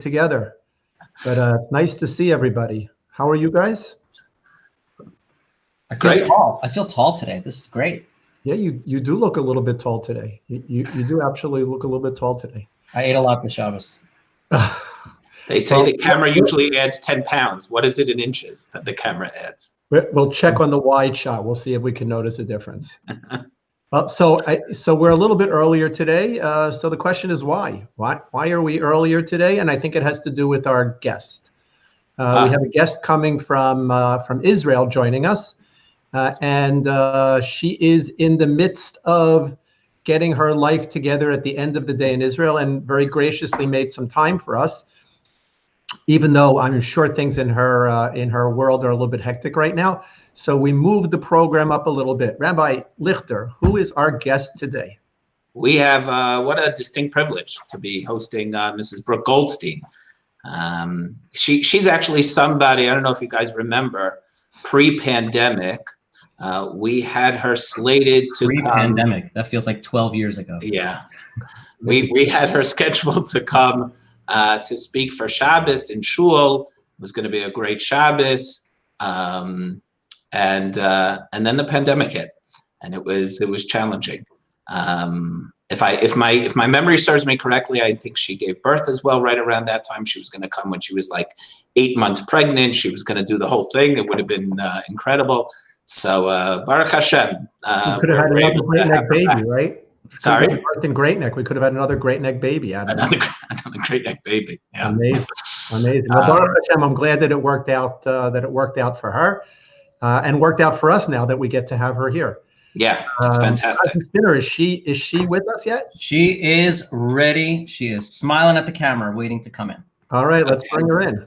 together, but it's nice to see everybody. How are you guys? I feel tall. I feel tall today. This is great. Yeah, you do look a little bit tall today. You do actually look a little bit tall today. I ate a lot this Shabbos. They say the camera usually adds 10 pounds. What is it in inches that the camera adds? We'll check on the wide shot. We'll see if we can notice a difference. So we're a little bit earlier today. So the question is why? Why are we earlier today? And I think it has to do with our guest. We have a guest coming from Israel joining us. And she is in the midst of getting her life together at the end of the day in Israel, and very graciously made some time for us, even though I'm sure things in her world are a little bit hectic right now. So we moved the program up a little bit. Rabbi Lichter, who is our guest today? We have what a distinct privilege to be hosting Mrs. Brooke Goldstein. She's actually somebody, I don't know if you guys remember, pre-pandemic, we had her slated to pre-pandemic. That feels like 12 years ago. Yeah, we had her scheduled to come to speak for Shabbos in Shul. It was going to be a great Shabbos, and then the pandemic hit, and it was challenging. If my memory serves me correctly, I think she gave birth as well right around that time. She was going to come when she was like 8 months pregnant. She was going to do the whole thing. It would have been incredible. So Baruch Hashem. We could have had another great neck baby, right? Sorry? Birth in Great Neck. We could have had another great neck baby out of another great neck baby. Yeah. Amazing. Well, Baruch Hashem, I'm glad that it worked out. For her, and worked out for us now that we get to have her here. Yeah, it's fantastic. Spinner, is she with us yet? She is ready. She is smiling at the camera, waiting to come in. All right, let's bring her in.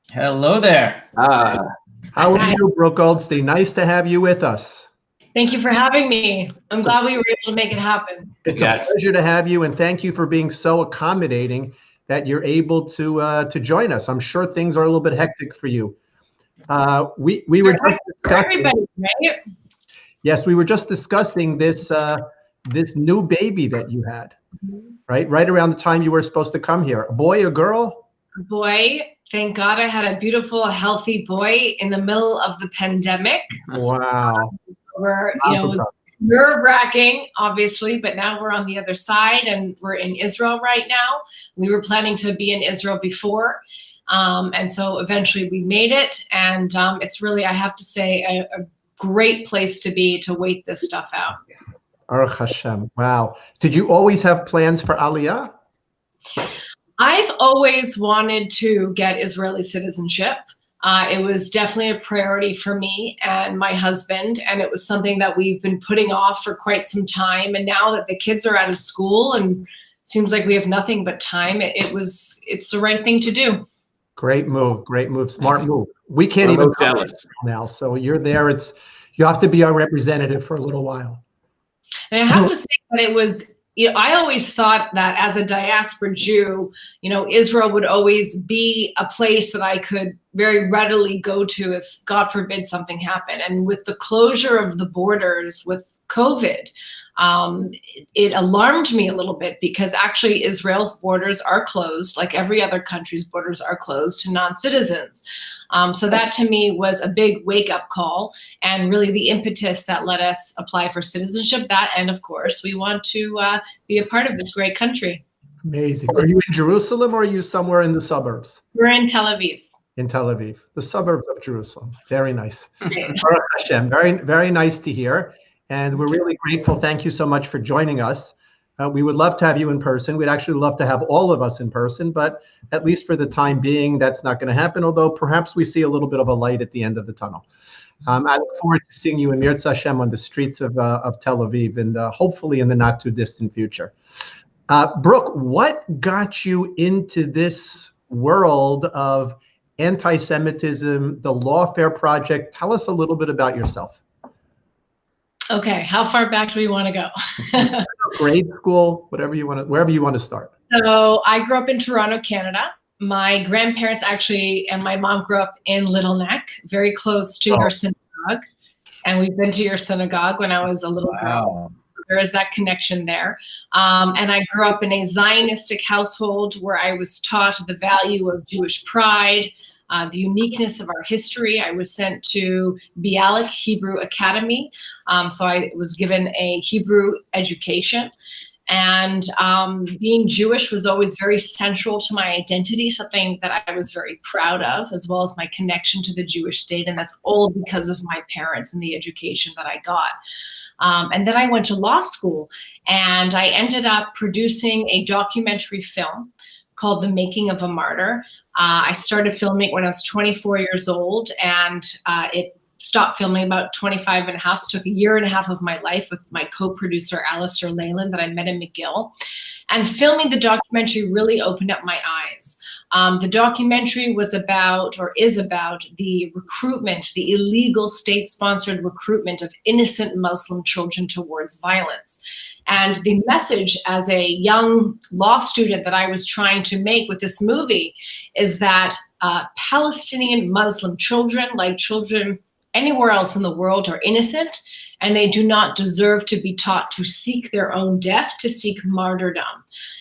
Hello there. How are you, Brooke Goldstein? Nice to have you with us. Thank you for having me. I'm glad we were able to make it happen. It's a pleasure to have you, and thank you for being so accommodating that you're able to join us. I'm sure things are a little bit hectic for you. We were just discussing, everybody, right? Yes, we were just discussing this new baby that you had, right around the time you were supposed to come here. A boy, a girl? A boy. Thank God I had a beautiful, healthy boy in the middle of the pandemic. Wow. It was nerve-wracking, obviously, but now we're on the other side and we're in Israel right now. We were planning to be in Israel before, and so eventually we made it. And it's really, I have to say, a great place to be to wait this stuff out. Baruch Hashem. Wow. Did you always have plans for Aliyah? I've always wanted to get Israeli citizenship. It was definitely a priority for me and my husband, and it was something that we've been putting off for quite some time. And now that the kids are out of school and seems like we have nothing but time, it's the right thing to do. Great move, smart move. We can't even tell now, so you're there. You have to be our representative for a little while. And I have to say that it was. I always thought that as a diaspora Jew, Israel would always be a place that I could very readily go to if, God forbid, something happened. And with the closure of the borders with COVID, it alarmed me a little bit, because actually Israel's borders are closed, like every other country's borders are closed to non-citizens. So that to me was a big wake-up call, and really the impetus that let us apply for citizenship. That, and of course, we want to be a part of this great country. Amazing. Are you in Jerusalem, or are you somewhere in the suburbs? We're in Tel Aviv. In Tel Aviv, the suburbs of Jerusalem. Very nice. Baruch Hashem. Very, very nice to hear. And we're really grateful. Thank you so much for joining us. We would love to have you in person. We'd actually love to have all of us in person, but at least for the time being, that's not going to happen, although perhaps we see a little bit of a light at the end of the tunnel. I look forward to seeing you in Mirz Hashem on the streets of Tel Aviv, and hopefully in the not too distant future. Brooke, what got you into this world of anti-Semitism, the Lawfare Project? Tell us a little bit about yourself. Okay, how far back do we want to go? Grade school, wherever you want to start. So I grew up in Toronto, Canada. My grandparents actually, and my mom grew up in Little Neck, very close to your synagogue. And we've been to your synagogue when I was a little girl. there is that connection there. And I grew up in a Zionistic household where I was taught the value of Jewish pride, the uniqueness of our history. I was sent to Bialik Hebrew Academy, so I was given a Hebrew education. And being Jewish was always very central to my identity, something that I was very proud of, as well as my connection to the Jewish state. And that's all because of my parents and the education that I got. And then I went to law school, and I ended up producing a documentary film called The Making of a Martyr. I started filming when I was 24 years old, and it stopped filming about 25 and a half. So it took a year and a half of my life with my co-producer, Alistair Leyland, that I met in McGill. And filming the documentary really opened up my eyes. The documentary was about, or is about, the recruitment, the illegal state-sponsored recruitment of innocent Muslim children towards violence. And the message as a young law student that I was trying to make with this movie is that Palestinian Muslim children, like children anywhere else in the world, are innocent, and they do not deserve to be taught to seek their own death, to seek martyrdom.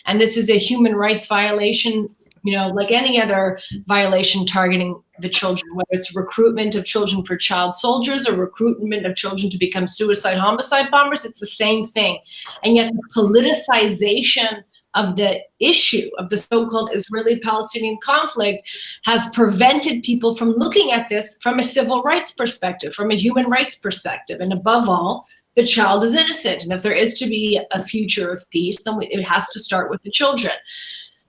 And this is a human rights violation, you know, like any other violation targeting the children, whether it's recruitment of children for child soldiers or recruitment of children to become suicide homicide bombers. It's the same thing. And yet the politicization of the issue of the so-called Israeli-Palestinian conflict has prevented people from looking at this from a civil rights perspective, from a human rights perspective. And above all, the child is innocent. And if there is to be a future of peace, then it has to start with the children.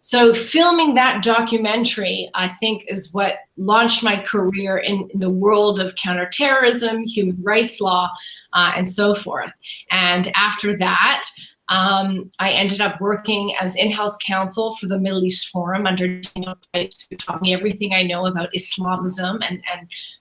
So filming that documentary, I think, is what launched my career in the world of counterterrorism, human rights law, and so forth. And after that, I ended up working as in-house counsel for the Middle East Forum under Daniel Pipes, who taught me everything I know about Islamism and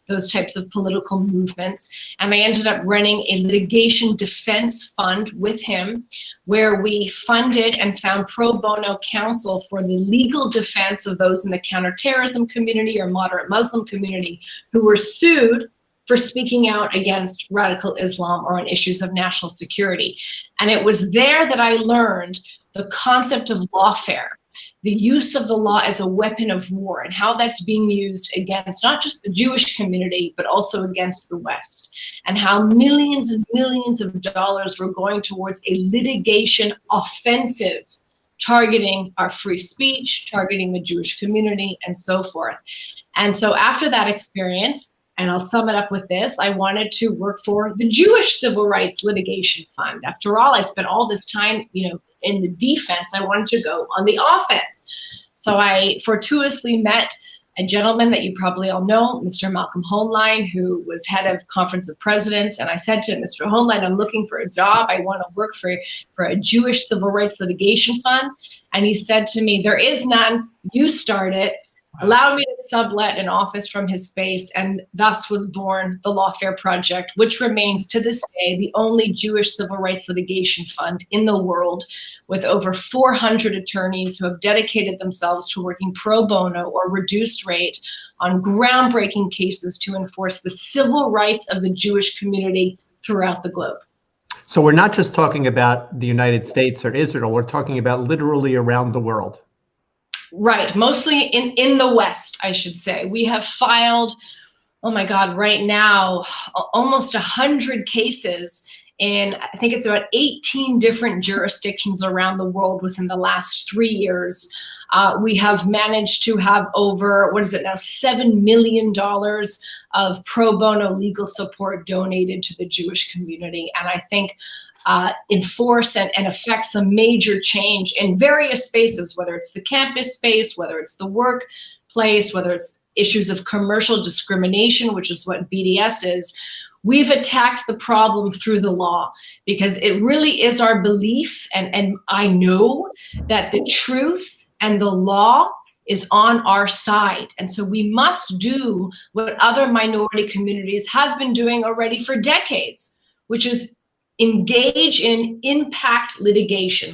those types of political movements. And I ended up running a litigation defense fund with him, where we funded and found pro bono counsel for the legal defense of those in the counterterrorism community or moderate Muslim community who were sued for speaking out against radical Islam or on issues of national security. And it was there that I learned the concept of lawfare, the use of the law as a weapon of war, and how that's being used against not just the Jewish community, but also against the West, and how millions and millions of dollars were going towards a litigation offensive targeting our free speech, targeting the Jewish community, and so forth. And so after that experience, and I'll sum it up with this, I wanted to work for the Jewish Civil Rights Litigation Fund. After all, I spent all this time, in the defense. I wanted to go on the offense. So I fortuitously met a gentleman that you probably all know, Mr. Malcolm Hoenlein, who was head of Conference of Presidents. And I said to Mr. Hoenlein, I'm looking for a job. I want to work for a Jewish Civil Rights Litigation Fund. And he said to me, there is none. You start it. Allowed me to sublet an office from his space, and thus was born the Lawfare Project, which remains to this day the only Jewish civil rights litigation fund in the world, with over 400 attorneys who have dedicated themselves to working pro bono or reduced rate on groundbreaking cases to enforce the civil rights of the Jewish community throughout the globe. So we're not just talking about the United States or Israel, we're talking about literally around the world. Right, mostly in the West, I should say. We have filed, oh my God, right now, almost 100 cases in, I think it's about 18 different jurisdictions around the world within the last 3 years. We have managed to have over, $7 million of pro bono legal support donated to the Jewish community. And I think enforce and affect some major change in various spaces, whether it's the campus space, whether it's the workplace, whether it's issues of commercial discrimination, which is what BDS is. We've attacked the problem through the law, because it really is our belief, and I know that the truth and the law is on our side. And so we must do what other minority communities have been doing already for decades, which is engage in impact litigation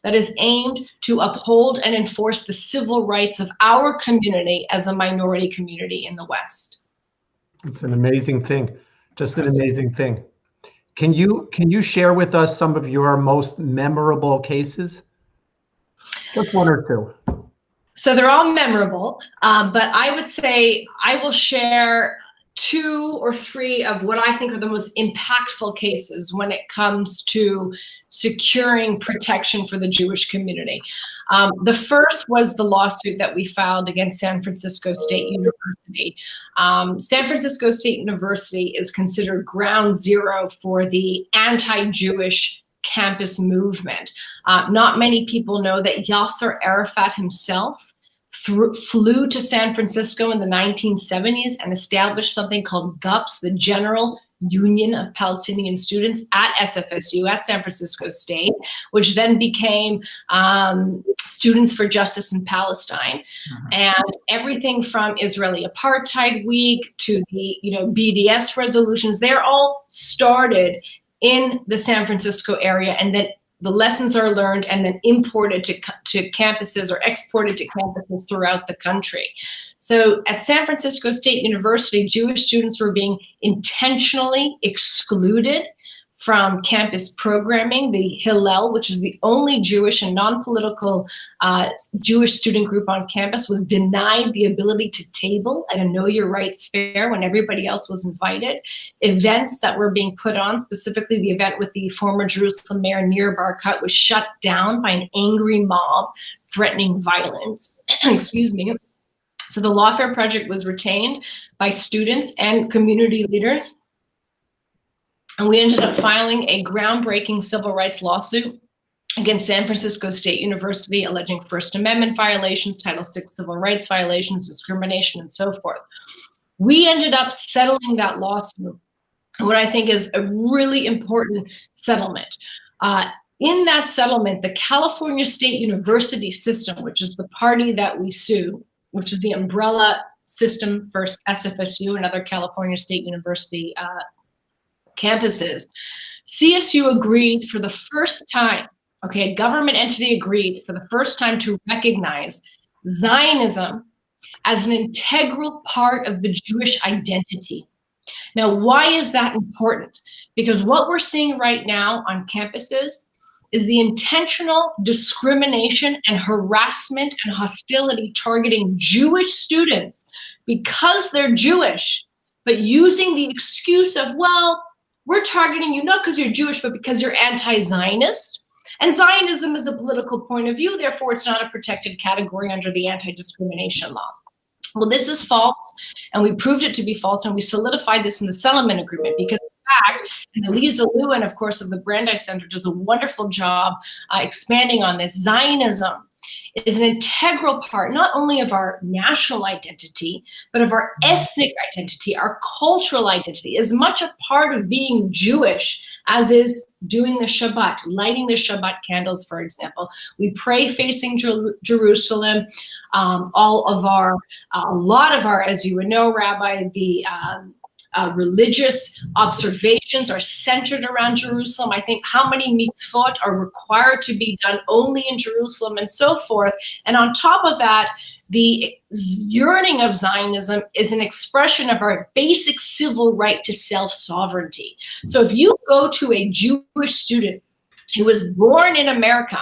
that is aimed to uphold and enforce the civil rights of our community as a minority community in the West. It's an amazing thing, just an amazing thing. Can you share with us some of your most memorable cases? Just one or two. So they're all memorable, but I would say I will share 2 or 3 of what I think are the most impactful cases when it comes to securing protection for the Jewish community. The first was the lawsuit that we filed against San Francisco State University. San Francisco State University is considered ground zero for the anti-Jewish campus movement. Not many people know that Yasser Arafat himself flew to San Francisco in the 1970s and established something called GUPS, the General Union of Palestinian Students, at SFSU, at San Francisco State, which then became Students for Justice in Palestine. And everything from Israeli Apartheid Week to the BDS resolutions, they're all started in the San Francisco area, and then the lessons are learned and then imported to campuses or exported to campuses throughout the country. So at San Francisco State University, Jewish students were being intentionally excluded from campus programming. The Hillel, which is the only Jewish and non-political Jewish student group on campus, was denied the ability to table at a Know Your Rights fair when everybody else was invited. Events that were being put on, specifically the event with the former Jerusalem mayor Nir Barkat, was shut down by an angry mob threatening violence. Excuse me. So the Lawfare Project was retained by students and community leaders. And we ended up filing a groundbreaking civil rights lawsuit against San Francisco State University, alleging First Amendment violations, Title VI civil rights violations, discrimination, and so forth. We ended up settling that lawsuit, what I think is a really important settlement. In that settlement, the California State University system, which is the party that we sue, which is the umbrella system for SFSU and other California State University campuses, CSU agreed for the first time, a government entity agreed for the first time to recognize Zionism as an integral part of the Jewish identity. Now, why is that important? Because what we're seeing right now on campuses is the intentional discrimination and harassment and hostility targeting Jewish students because they're Jewish, but using the excuse of, well, we're targeting you not because you're Jewish, but because you're anti-Zionist. And Zionism is a political point of view, therefore it's not a protected category under the anti-discrimination law. Well, this is false, and we proved it to be false, and we solidified this in the settlement agreement because, in fact, and Elisa Lewin, of course, of the Brandeis Center, does a wonderful job expanding on this. Zionism is an integral part not only of our national identity, but of our ethnic identity, our cultural identity, as much a part of being Jewish as is doing the Shabbat, lighting the Shabbat candles, for example. We pray facing Jerusalem. A lot of our, as you would know, Rabbi, the religious observations are centered around Jerusalem. I think how many mitzvot are required to be done only in Jerusalem and so forth. And on top of that, the yearning of Zionism is an expression of our basic civil right to self-sovereignty. So if you go to a Jewish student who was born in America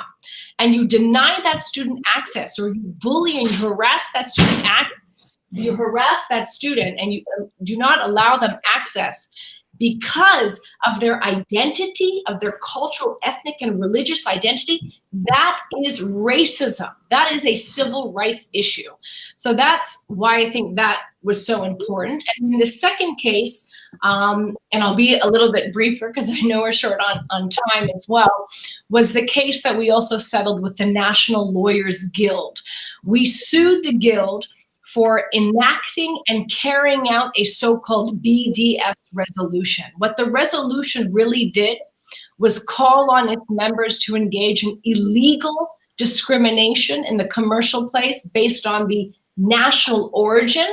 and you deny that student access, or you bully and you harass that student and you do not allow them access because of their identity, of their cultural, ethnic, and religious identity, that is racism. That is a civil rights issue. So that's why I think that was so important. And in the second case, and I'll be a little bit briefer because I know we're short on time as well, was the case that we also settled with the National Lawyers Guild. We sued the Guild for enacting and carrying out a so-called BDS resolution. What the resolution really did was call on its members to engage in illegal discrimination in the commercial place based on the national origin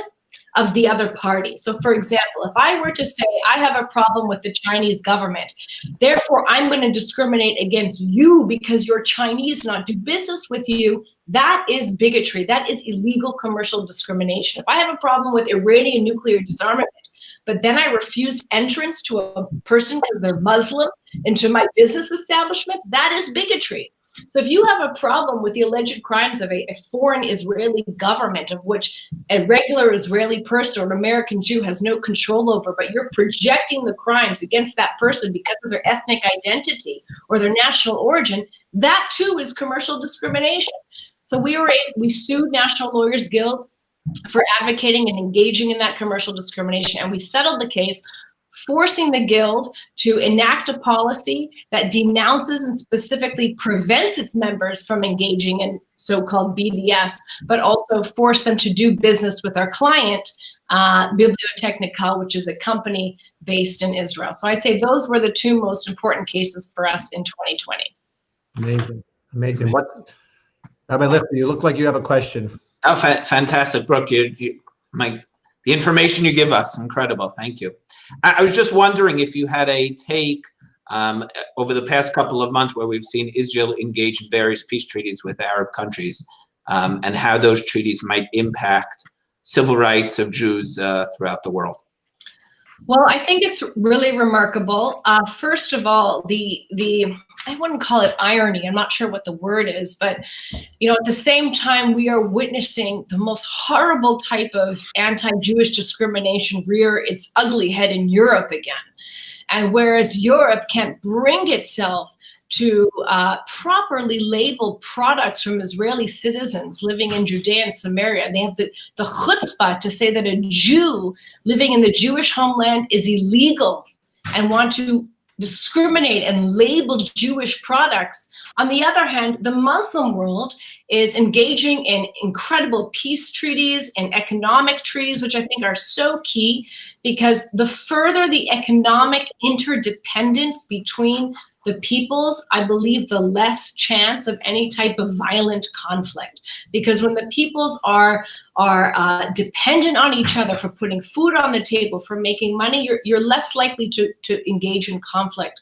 of the other party. So for example, if I were to say, I have a problem with the Chinese government, therefore I'm going to discriminate against you because you're Chinese, not do business with you, that is bigotry. That is illegal commercial discrimination. If I have a problem with Iranian nuclear disarmament, but then I refuse entrance to a person because they're Muslim into my business establishment, that is bigotry. So if you have a problem with the alleged crimes of a foreign Israeli government, of which a regular Israeli person or an American Jew has no control over, but you're projecting the crimes against that person because of their ethnic identity or their national origin, that too is commercial discrimination. So we sued National Lawyers Guild for advocating and engaging in that commercial discrimination, and we settled the case, forcing the Guild to enact a policy that denounces and specifically prevents its members from engaging in so-called BDS, but also force them to do business with our client, Bibliotechnica, which is a company based in Israel. So I'd say those were the two most important cases for us in 2020. Amazing, amazing. Rabbi Lifter, you look like you have a question. Oh, fantastic, Brooke. The information you give us, incredible. Thank you. I was just wondering if you had a take over the past couple of months where we've seen Israel engage in various peace treaties with Arab countries and how those treaties might impact civil rights of Jews throughout the world. Well, I think it's really remarkable. First of all, the I wouldn't call it irony. I'm not sure what the word is, but at the same time, we are witnessing the most horrible type of anti-Jewish discrimination rear its ugly head in Europe again. And whereas Europe can't bring itself to properly label products from Israeli citizens living in Judea and Samaria, they have the chutzpah to say that a Jew living in the Jewish homeland is illegal and want to discriminate and label Jewish products. On the other hand, the Muslim world is engaging in incredible peace treaties and economic treaties, which I think are so key, because the further the economic interdependence between the peoples, I believe the less chance of any type of violent conflict. Because when the peoples are dependent on each other for putting food on the table, for making money, you're less likely to engage in conflict.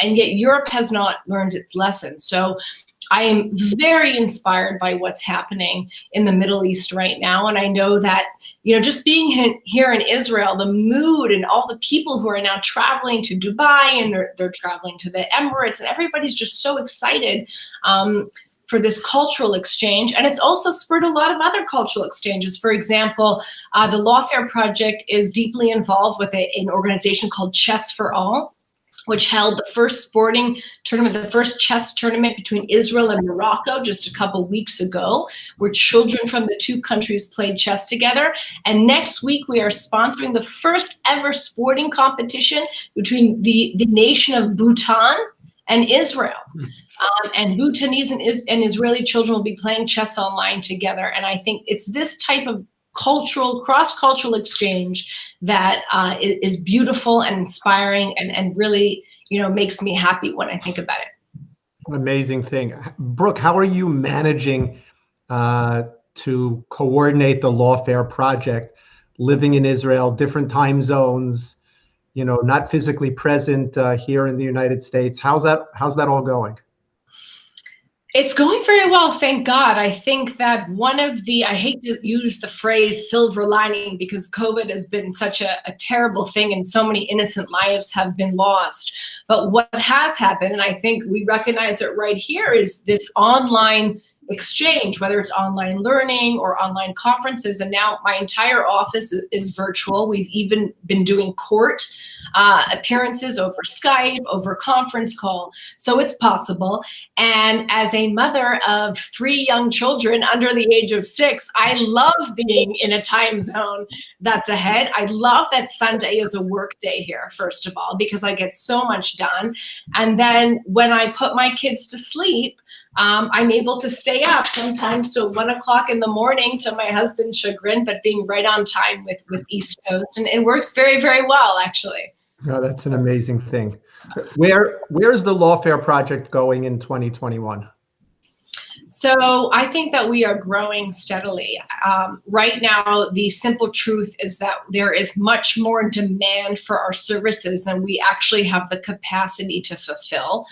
And yet Europe has not learned its lesson. So I am very inspired by what's happening in the Middle East right now. And I know that, just being here in Israel, the mood and all the people who are now traveling to Dubai and they're traveling to the Emirates, and everybody's just so excited for this cultural exchange. And it's also spurred a lot of other cultural exchanges. For example, the Lawfare Project is deeply involved with an organization called Chess for All, which held the first sporting tournament, the first chess tournament between Israel and Morocco just a couple weeks ago, where children from the two countries played chess together. And next week, we are sponsoring the first ever sporting competition between the nation of Bhutan and Israel. And Bhutanese and Israeli children will be playing chess online together. And I think it's this type of cross-cultural exchange that is beautiful and inspiring and really, makes me happy when I think about it. Amazing thing. Brooke, how are you managing to coordinate the Lawfare Project, living in Israel, different time zones, not physically present here in the United States? How's that all going? It's going very well, thank God. I think that I hate to use the phrase silver lining because COVID has been such a terrible thing and so many innocent lives have been lost. But what has happened, and I think we recognize it right here, is this online exchange, whether it's online learning or online conferences. And now my entire office is virtual. We've even been doing court appearances over Skype, over conference call. So it's possible. And as a mother of 3 young children under the age of 6, I love being in a time zone that's ahead. I love that Sunday is a work day here, first of all, because I get so much done. And then when I put my kids to sleep, I'm able to stay up sometimes till 1 o'clock in the morning, to my husband's chagrin, but being right on time with East Coast. And it works very, very well, actually. Oh, that's an amazing thing. Where's the Lawfare Project going in 2021? So I think that we are growing steadily. Right now, the simple truth is that there is much more demand for our services than we actually have the capacity to fulfill,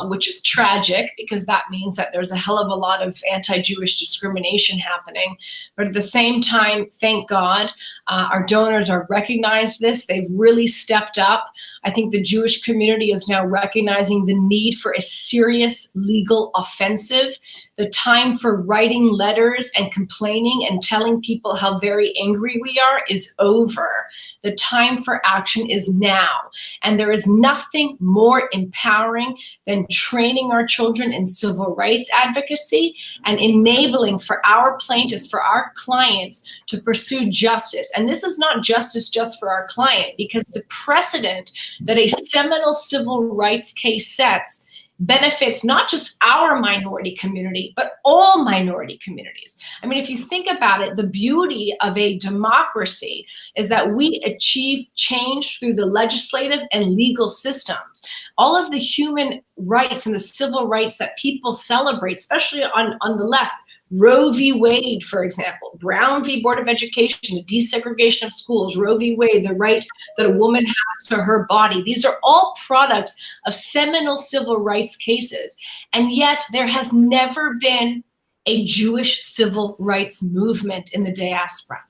which is tragic because that means that there's a hell of a lot of anti-Jewish discrimination happening. But at the same time, thank God, our donors are recognized this. They've really stepped up. I think the Jewish community is now recognizing the need for a serious legal offensive. The time for writing letters and complaining and telling people how very angry we are is over. The time for action is now. And there is nothing more empowering than training our children in civil rights advocacy and enabling for our plaintiffs, for our clients to pursue justice. And this is not justice just for our client, because the precedent that a seminal civil rights case sets benefits not just our minority community, but all minority communities. I mean, if you think about it, the beauty of a democracy is that we achieve change through the legislative and legal systems. All of the human rights and the civil rights that people celebrate, especially on the left, Roe v. Wade, for example, Brown v. Board of Education, the desegregation of schools, Roe v. Wade, the right that a woman has to her body. These are all products of seminal civil rights cases. And yet there has never been a Jewish civil rights movement in the diaspora.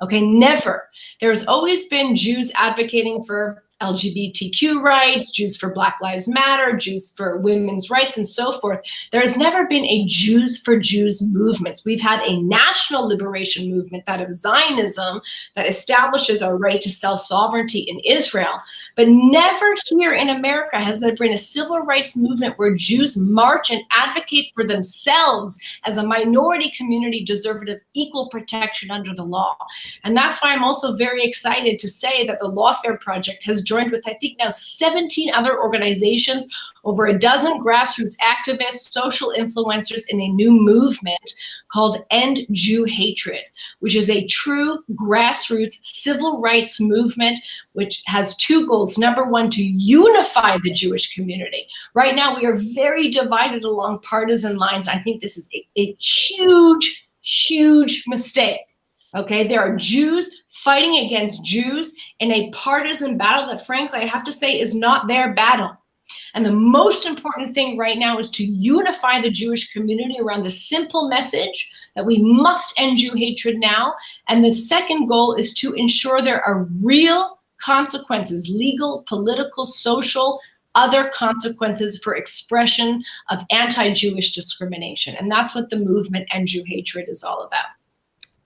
Okay, never. There's always been Jews advocating for LGBTQ rights, Jews for Black Lives Matter, Jews for women's rights, and so forth. There has never been a Jews for Jews movement. We've had a national liberation movement, that of Zionism, that establishes our right to self-sovereignty in Israel. But never here in America has there been a civil rights movement where Jews march and advocate for themselves as a minority community deserving of equal protection under the law. And that's why I'm also very excited to say that the Lawfare Project has joined with, I think now 17 other organizations, over a dozen grassroots activists, social influencers in a new movement called End Jew Hatred, which is a true grassroots civil rights movement, which has two goals. Number one, to unify the Jewish community. Right now, we are very divided along partisan lines. I think this is a huge, huge mistake. Okay, there are Jews fighting against Jews in a partisan battle that, frankly, I have to say is not their battle. And the most important thing right now is to unify the Jewish community around the simple message that we must end Jew hatred now. And the second goal is to ensure there are real consequences, legal, political, social, other consequences for expression of anti-Jewish discrimination. And that's what the movement End Jew Hatred is all about.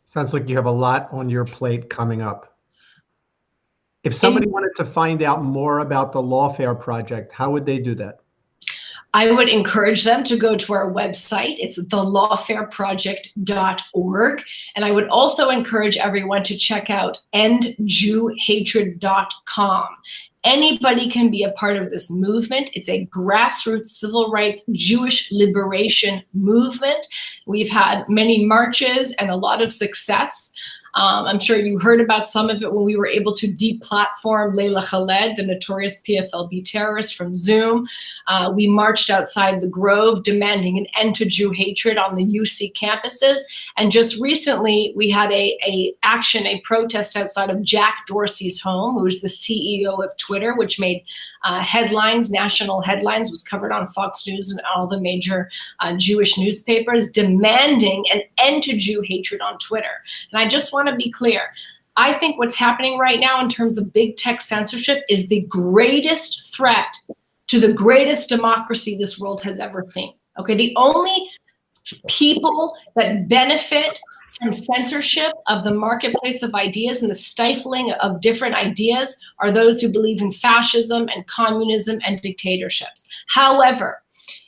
Sounds like you have a lot on your plate coming up. If somebody wanted to find out more about the Lawfare Project, how would they do that? I would encourage them to go to our website. It's thelawfareproject.org. And I would also encourage everyone to check out endjewhatred.com. Anybody can be a part of this movement. It's a grassroots civil rights Jewish liberation movement. We've had many marches and a lot of success. I'm sure you heard about some of it when we were able to deplatform Leila Khaled, the notorious PFLP terrorist, from Zoom. We marched outside the Grove demanding an end to Jew hatred on the UC campuses. And just recently, we had a protest outside of Jack Dorsey's home, who is the CEO of Twitter, which made headlines, national headlines, was covered on Fox News and all the major Jewish newspapers, demanding an end to Jew hatred on Twitter. And I just want to be clear. I think what's happening right now in terms of big tech censorship is the greatest threat to the greatest democracy this world has ever seen. Okay, the only people that benefit from censorship of the marketplace of ideas and the stifling of different ideas are those who believe in fascism and communism and dictatorships. However,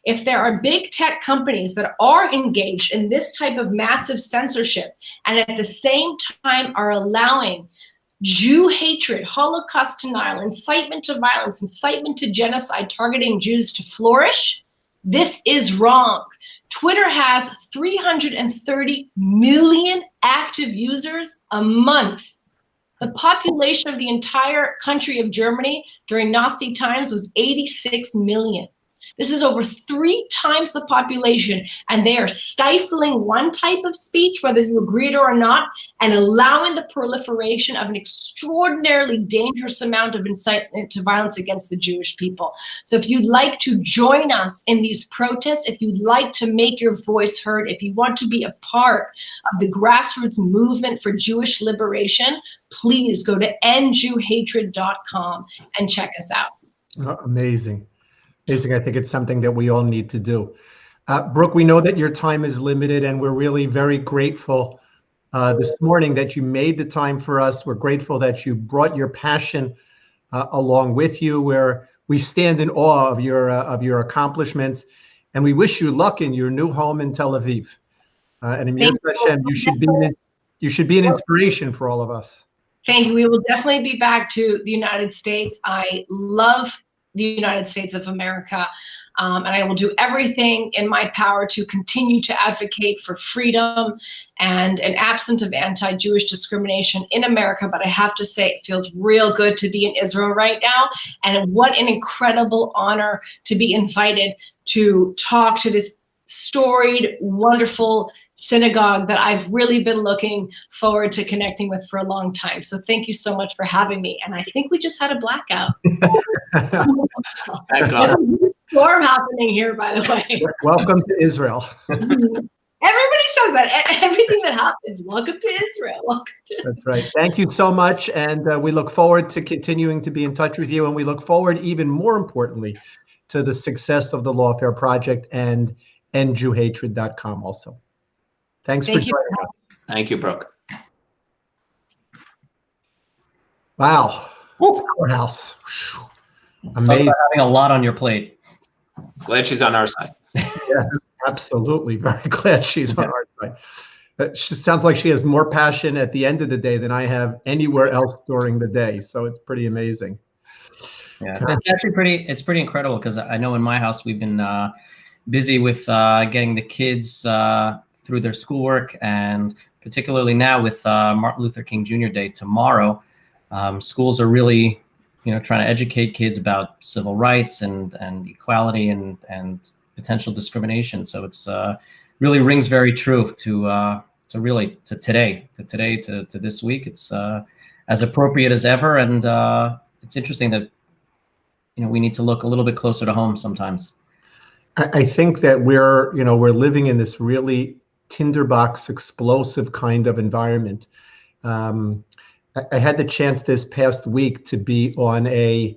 if there are big tech companies that are engaged in this type of massive censorship and at the same time are allowing Jew hatred, Holocaust denial, incitement to violence, incitement to genocide targeting Jews to flourish, this is wrong. Twitter has 330 million active users a month. The population of the entire country of Germany during Nazi times was 86 million. This is over 3 times the population, and they are stifling one type of speech, whether you agree it or not, and allowing the proliferation of an extraordinarily dangerous amount of incitement to violence against the Jewish people. So if you'd like to join us in these protests, if you'd like to make your voice heard, if you want to be a part of the grassroots movement for Jewish liberation, please go to endjewhatred.com and check us out. Oh, amazing. Amazing. I think it's something that we all need to do. Brooke, we know that your time is limited, and we're really very grateful this morning that you made the time for us. We're grateful that you brought your passion along with you, where we stand in awe of your accomplishments, and we wish you luck in your new home in Tel Aviv. And in Hashem, you should be an inspiration for all of us. Thank you. We will definitely be back to the United States. I love the United States of America, and I will do everything in my power to continue to advocate for freedom and an absence of anti-Jewish discrimination in America. But I have to say, it feels real good to be in Israel right now, and what an incredible honor to be invited to talk to this storied, wonderful synagogue that I've really been looking forward to connecting with for a long time. So thank you so much for having me. And I think we just had a blackout. There's a huge storm happening here, by the way. Welcome to Israel. Everybody says that. Everything that happens, welcome to Israel. That's right. Thank you so much. And we look forward to continuing to be in touch with you. And we look forward, even more importantly, to the success of the Lawfare Project and endjewhatred.com also. Thanks for joining us. Thank you, Brooke. Wow. Courthouse. Amazing. Having a lot on your plate. Glad she's on our side. Yes, absolutely. Very glad she's on our side. She sounds like she has more passion at the end of the day than I have anywhere else during the day. So it's pretty amazing. Yeah, it's actually pretty incredible, because I know in my house we've been busy with getting the kids through their schoolwork, and particularly now with Martin Luther King Jr. Day tomorrow, schools are really, trying to educate kids about civil rights and equality and potential discrimination. So it's really rings very true to today, to this week. It's as appropriate as ever, and it's interesting that we need to look a little bit closer to home sometimes. I think that we're living in this really tinderbox explosive kind of environment. I had the chance this past week to be on a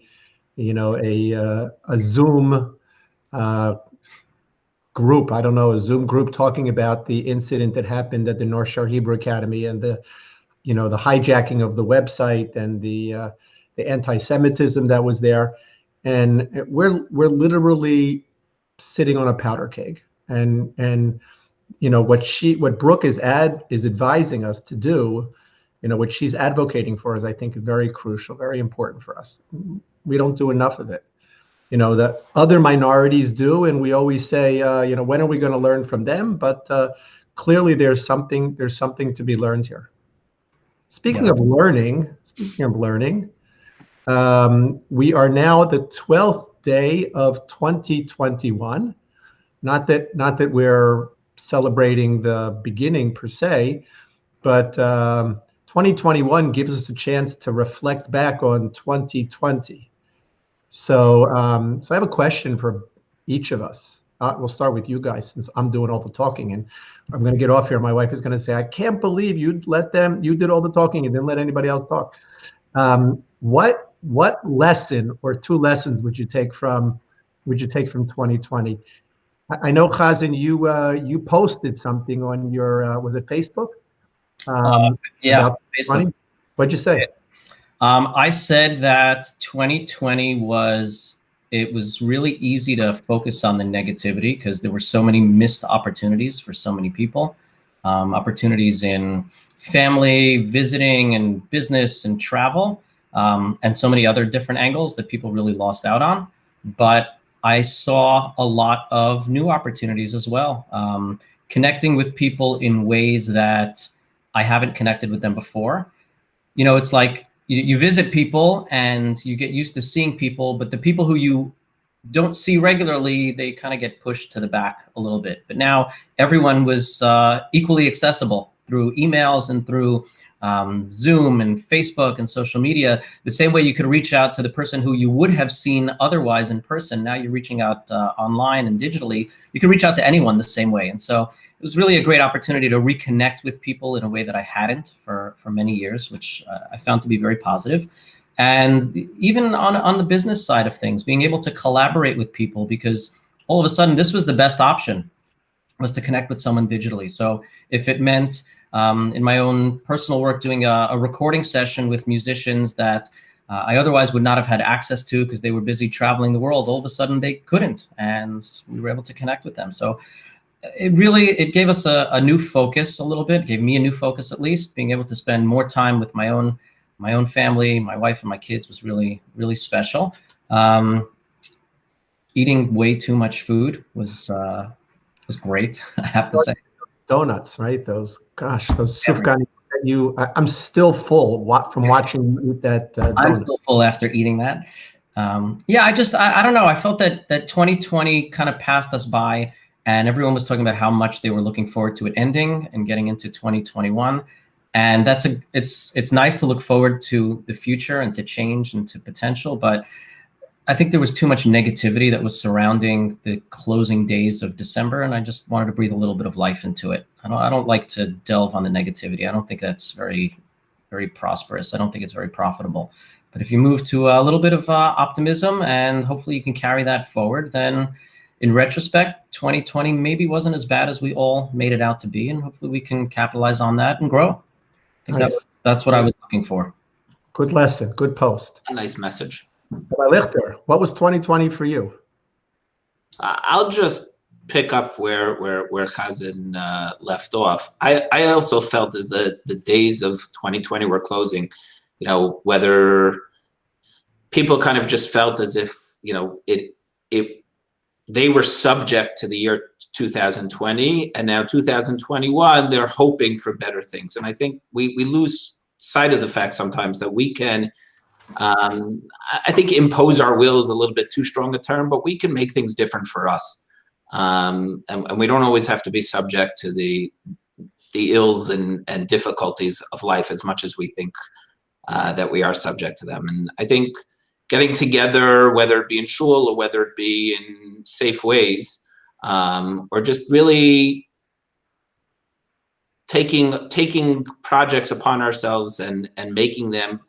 Zoom group. I don't know, a Zoom group talking about the incident that happened at the North Shore Hebrew Academy, and the hijacking of the website, and the anti-Semitism that was there. And we're literally sitting on a powder keg, and what Brooke is advising us to do, what she's advocating for, is, I think, very crucial, very important for us. We don't do enough of it. The other minorities do, and we always say, when are we going to learn from them? But clearly, there's something to be learned here. Speaking of learning, we are now at the 12th day of 2021. Not that we're celebrating the beginning per se, but 2021 gives us a chance to reflect back on 2020. So I have a question for each of us. We'll start with you guys, since I'm doing all the talking, and I'm going to get off here. My wife is going to say, "I can't believe you did all the talking and didn't let anybody else talk." What lesson or 2 lessons would you take from 2020? I know, Chazan, you posted something on your was it Facebook? Yeah, Facebook. What'd you say? I said that 2020 was really easy to focus on the negativity, because there were so many missed opportunities for so many people, opportunities in family, visiting, and business and travel, and so many other different angles that people really lost out on. But I saw a lot of new opportunities as well, connecting with people in ways that I haven't connected with them before. It's like you visit people and you get used to seeing people, but the people who you don't see regularly, they kind of get pushed to the back a little bit. But now everyone was equally accessible through emails and through Zoom and Facebook and social media. The same way you could reach out to the person who you would have seen otherwise in person. Now you're reaching out online and digitally. You can reach out to anyone the same way. And so it was really a great opportunity to reconnect with people in a way that I hadn't for many years, which I found to be very positive. And even on the business side of things, being able to collaborate with people, because all of a sudden this was the best option, was to connect with someone digitally. So if it meant in my own personal work doing a recording session with musicians that I otherwise would not have had access to because they were busy traveling the world, all of a sudden they couldn't, and we were able to connect with them. So it gave us a new focus a little bit, gave me a new focus at least. Being able to spend more time with my own family, my wife and my kids was really, really special. Eating way too much food was great, I have to say. Donuts, right? Those sufgani that I'm still full from watching you eat that donut. I'm still full after eating that. Yeah, I don't know. I felt that 2020 kind of passed us by, and everyone was talking about how much they were looking forward to it ending and getting into 2021. And it's nice to look forward to the future and to change and to potential, but I think there was too much negativity that was surrounding the closing days of December, and I just wanted to breathe a little bit of life into it. I don't like to delve on the negativity. I don't think that's very, very prosperous. I don't think it's very profitable. But if you move to a little bit of optimism, and hopefully you can carry that forward, then in retrospect, 2020 maybe wasn't as bad as we all made it out to be, and hopefully we can capitalize on that and grow. I think that's what I was looking for. Good lesson, good post. A nice message. Rabbi Lichter, what was 2020 for you? I'll just pick up where Chazan left off. I also felt as the days of 2020 were closing, whether people kind of just felt as if, they were subject to the year 2020, and now 2021, they're hoping for better things. And I think we lose sight of the fact sometimes that we can, I think impose our will is a little bit too strong a term, but we can make things different for us. And we don't always have to be subject to the ills and difficulties of life as much as we think that we are subject to them. And I think getting together, whether it be in shul or whether it be in safe ways, or just really taking projects upon ourselves and making them,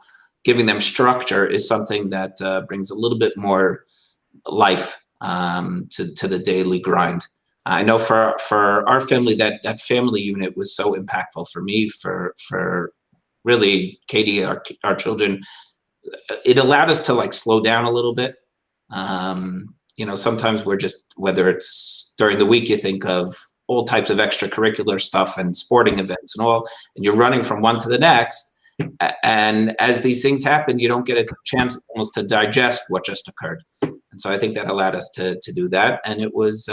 giving them structure, is something that brings a little bit more life to the daily grind. I know for our family, that family unit was so impactful for me, for really Katie, our children. It allowed us to slow down a little bit. Sometimes we're just, whether it's during the week, you think of all types of extracurricular stuff and sporting events and all, and you're running from one to the next. And as these things happen, you don't get a chance almost to digest what just occurred. And so I think that allowed us to do that. And it was,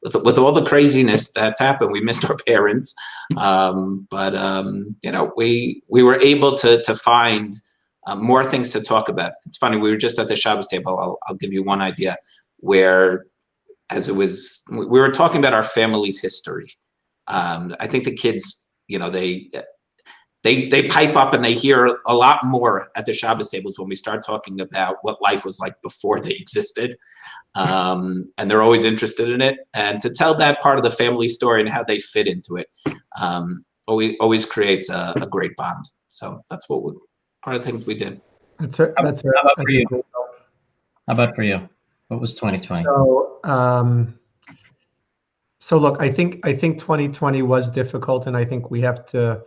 with all the craziness that happened, we missed our parents. But we were able to find more things to talk about. It's funny, we were just at the Shabbos table. I'll give you one idea where, we were talking about our family's history. I think the kids, they pipe up and they hear a lot more at the Shabbos tables when we start talking about what life was like before they existed. And they're always interested in it. And to tell that part of the family story and how they fit into it always creates a great bond. So that's part of the things we did. How about for you? How about for you? What was 2020? So look, I think 2020 was difficult, and I think we have to,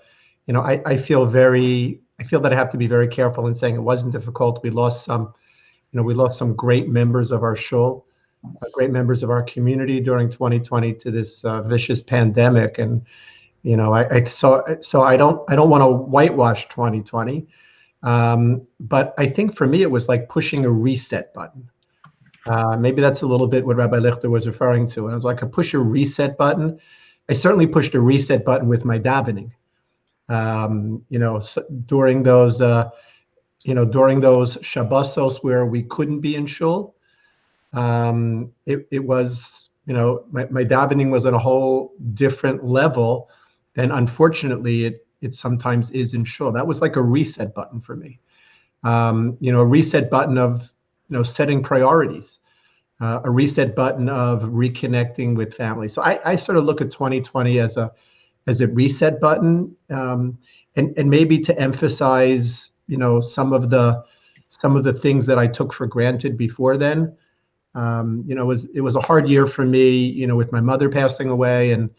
I feel that I have to be very careful in saying it wasn't difficult. We lost some great members of our shul, great members of our community during 2020 to this vicious pandemic, and so I don't want to whitewash 2020, but I think for me it was like pushing a reset button. Maybe that's a little bit what Rabbi Lichter was referring to. And it was like a push a reset button. I certainly pushed a reset button with my davening. During those Shabbosos where we couldn't be in shul, it was, my davening was at a whole different level than, unfortunately, it sometimes is in shul. That was like a reset button for me. A reset button of, setting priorities, a reset button of reconnecting with family. So I sort of look at 2020 as a reset button, and maybe to emphasize, some of the things that I took for granted before then. It was a hard year for me, with my mother passing away, and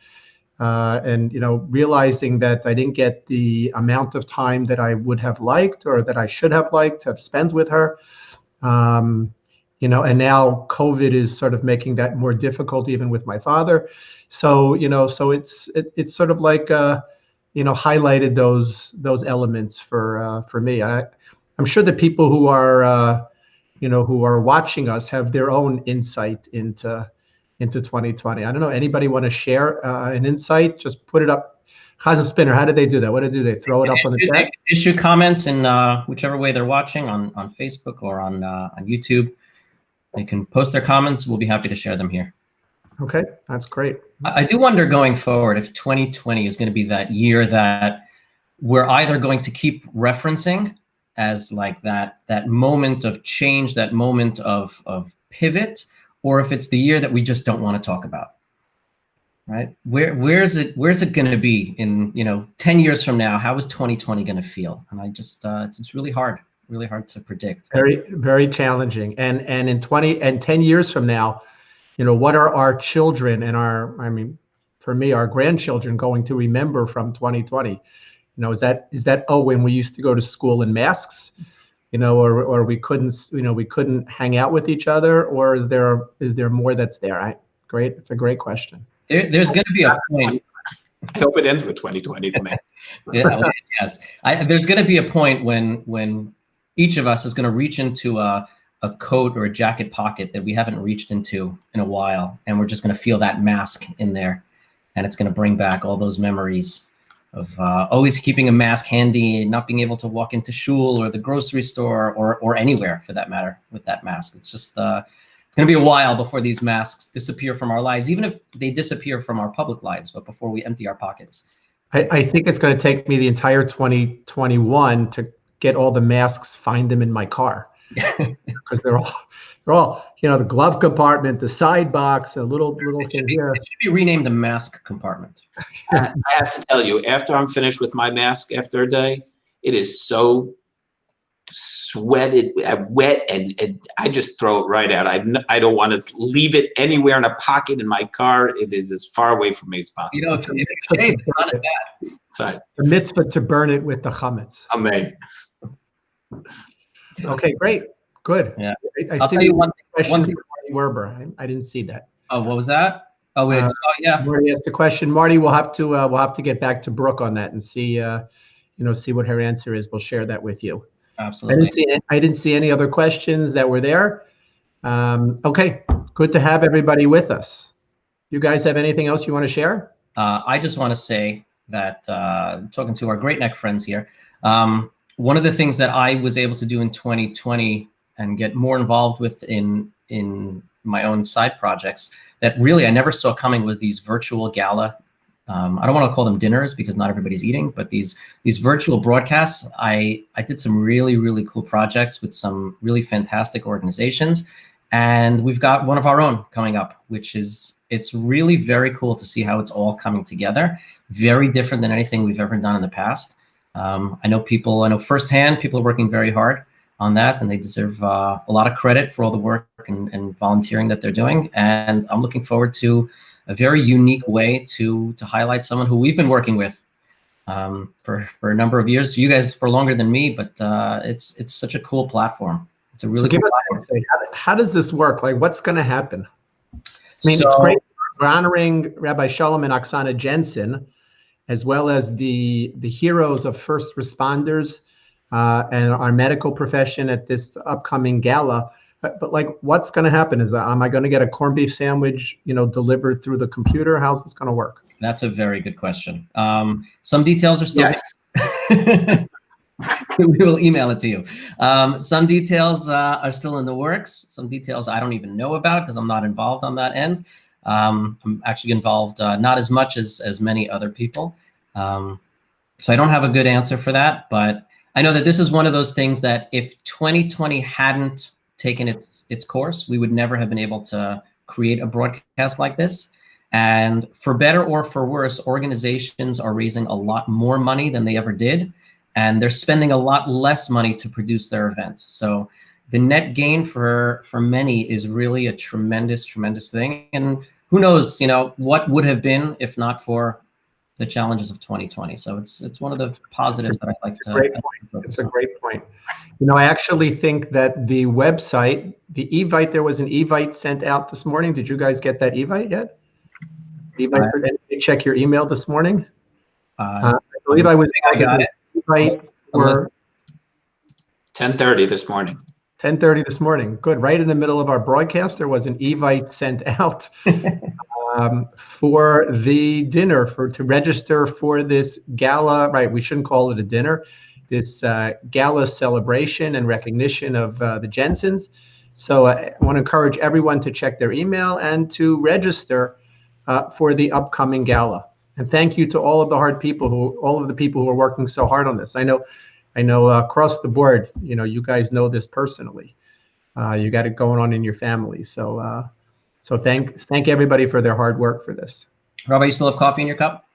realizing that I didn't get the amount of time that I would have liked, or that I should have liked to have spent with her. And now COVID is sort of making that more difficult, even with my father. So, so it's sort of like, highlighted those elements for me. I'm sure the people who are, who are watching us have their own insight into 2020. I don't know. Anybody want to share an insight? Just put it up. How's a spinner? How do they do that? What do they throw it up on the chat? Issue comments in whichever way they're watching, on Facebook or on YouTube. They can post their comments. We'll be happy to share them here. Okay, that's great. I do wonder going forward if 2020 is going to be that year that we're either going to keep referencing as like that moment of change, that moment of pivot, or if it's the year that we just don't want to talk about. Right? Where's it going to be in 10 years from now? How is 2020 going to feel? And I just it's really hard to predict. Very, very challenging. And in 10 years from now, what are our children and for me, our grandchildren going to remember from 2020? Is that when we used to go to school in masks, or we couldn't hang out with each other, or is there more that's there? Great. It's a great question. There's going to be a point. I hope it ends with 2020. Yeah, yes. There's going to be a point when each of us is going to reach into a coat or a jacket pocket that we haven't reached into in a while, and we're just going to feel that mask in there, and it's going to bring back all those memories of always keeping a mask handy, and not being able to walk into shul or the grocery store or anywhere for that matter with that mask. It's just it's going to be a while before these masks disappear from our lives, even if they disappear from our public lives, but before we empty our pockets. I think it's going to take me the entire 2021 to get all the masks, find them in my car, because they're all the glove compartment, the side box, a little thing here. It should be renamed the mask compartment. I have to tell you, after I'm finished with my mask after a day, it is so wet, and I just throw it right out. I don't want to leave it anywhere in a pocket in my car. It is as far away from me as possible. If it's shaved, it's not as bad. Sorry. The mitzvah to burn it with the chametz. Amen. Okay, great, good. Yeah, I'll tell you one question from Marty Werber. I didn't see that. Oh, what was that? Oh, wait. Yeah. Marty asked the question. Marty, we'll have to get back to Brooke on that and see see what her answer is. We'll share that with you. Absolutely. I didn't see any other questions that were there. Okay, good to have everybody with us. You guys have anything else you want to share? I just want to say that talking to our Great Neck friends here, one of the things that I was able to do in 2020 and get more involved with in my own side projects that really I never saw coming was these virtual gala. I don't want to call them dinners because not everybody's eating, but these virtual broadcasts. I did some really, really cool projects with some really fantastic organizations, and we've got one of our own coming up, it's really very cool to see how it's all coming together. Very different than anything we've ever done in the past. I know firsthand people are working very hard on that, and they deserve a lot of credit for all the work and volunteering that they're doing. And I'm looking forward to a very unique way to highlight someone who we've been working with for a number of years. You guys for longer than me, but it's such a cool platform. It's a really cool platform. How does this work? Like, what's going to happen? I mean, it's great. We're honoring Rabbi Shalom and Oksana Jensen, as well as the heroes of first responders and our medical profession at this upcoming gala. But like, what's going to happen? Am I going to get a corned beef sandwich, delivered through the computer? How's this going to work? That's a very good question. Some details are still. Yes. We will email it to you. Some details are still in the works. Some details I don't even know about because I'm not involved on that end. I'm actually involved not as much as many other people. So I don't have a good answer for that, but I know that this is one of those things that if 2020 hadn't taken its course, we would never have been able to create a broadcast like this. And for better or for worse, organizations are raising a lot more money than they ever did, and they're spending a lot less money to produce their events. So the net gain for many is really a tremendous, tremendous thing. And who knows, what would have been if not for the challenges of 2020. So it's one of the positives that I like to. Great point. It's a great point. I actually think that the website, the Evite, there was an Evite sent out this morning. Did you guys get that Evite yet? Evite, did you check your email this morning? I believe I got it. Evite for 10:30 this morning. 10:30 this morning. Good. Right in the middle of our broadcast, there was an Evite sent out for the dinner, to register for this gala. Right. We shouldn't call it a dinner. This gala celebration and recognition of the Jensens. So I want to encourage everyone to check their email and to register for the upcoming gala. And thank you to all of the people who are working so hard on this. I know across the board, you guys know this personally. You got it going on in your family. So thank everybody for their hard work for this. Rabbi, you still have coffee in your cup?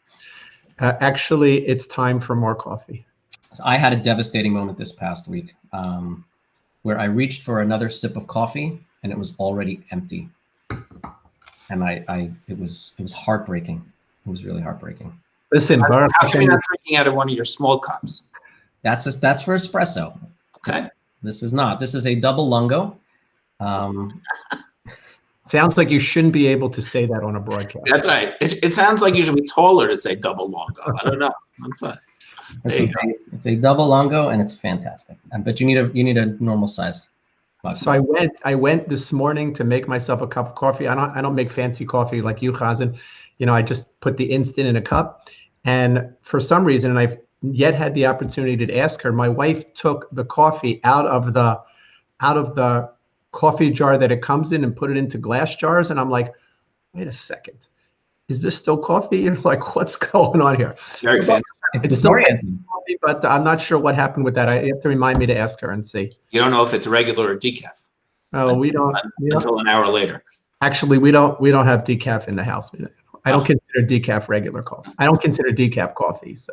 Actually, it's time for more coffee. I had a devastating moment this past week where I reached for another sip of coffee and it was already empty. And it was heartbreaking. It was really heartbreaking. Listen, how come you're not drinking out of one of your small cups? That's for espresso. Okay. This is not. This is a double lungo. Sounds like you shouldn't be able to say that on a broadcast. That's right. It sounds like you should be taller to say double longo. I don't know. It's a double longo and it's fantastic. But you need a normal size. So I went this morning to make myself a cup of coffee. I don't make fancy coffee like you, Chazan. I just put the instant in a cup. And for some reason, and I've yet had the opportunity to ask her, my wife took the coffee out of the coffee jar that it comes in and put it into glass jars. And I'm like, wait a second, is this still coffee? And like, what's going on here? It's very fancy. It's still coffee, but I'm not sure what happened with that. I have to remind me to ask her and see. You don't know if it's regular or decaf. Oh, we don't until an hour later. Actually, we don't have decaf in the house. I don't consider decaf regular coffee. I don't consider decaf coffee. So,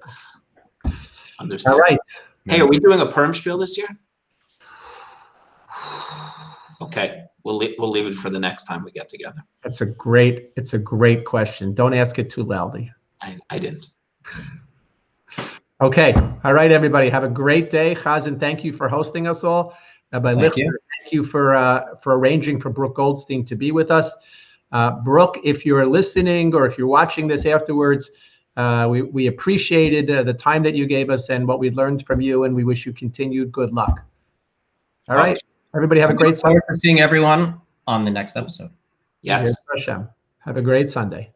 understand. All right. Hey, are we doing a perm spiel this year? Okay, we'll leave it for the next time we get together. It's a great question. Don't ask it too loudly. I didn't. Okay. All right, everybody. Have a great day. Chazan, thank you for hosting us all. Thank you for arranging for Brooke Goldstein to be with us. Brooke, if you're listening or if you're watching this afterwards, we appreciated the time that you gave us and what we learned from you, and we wish you continued good luck. All right. Everybody have a great Sunday. Look forward to seeing everyone on the next episode. Yes. Have a great Sunday.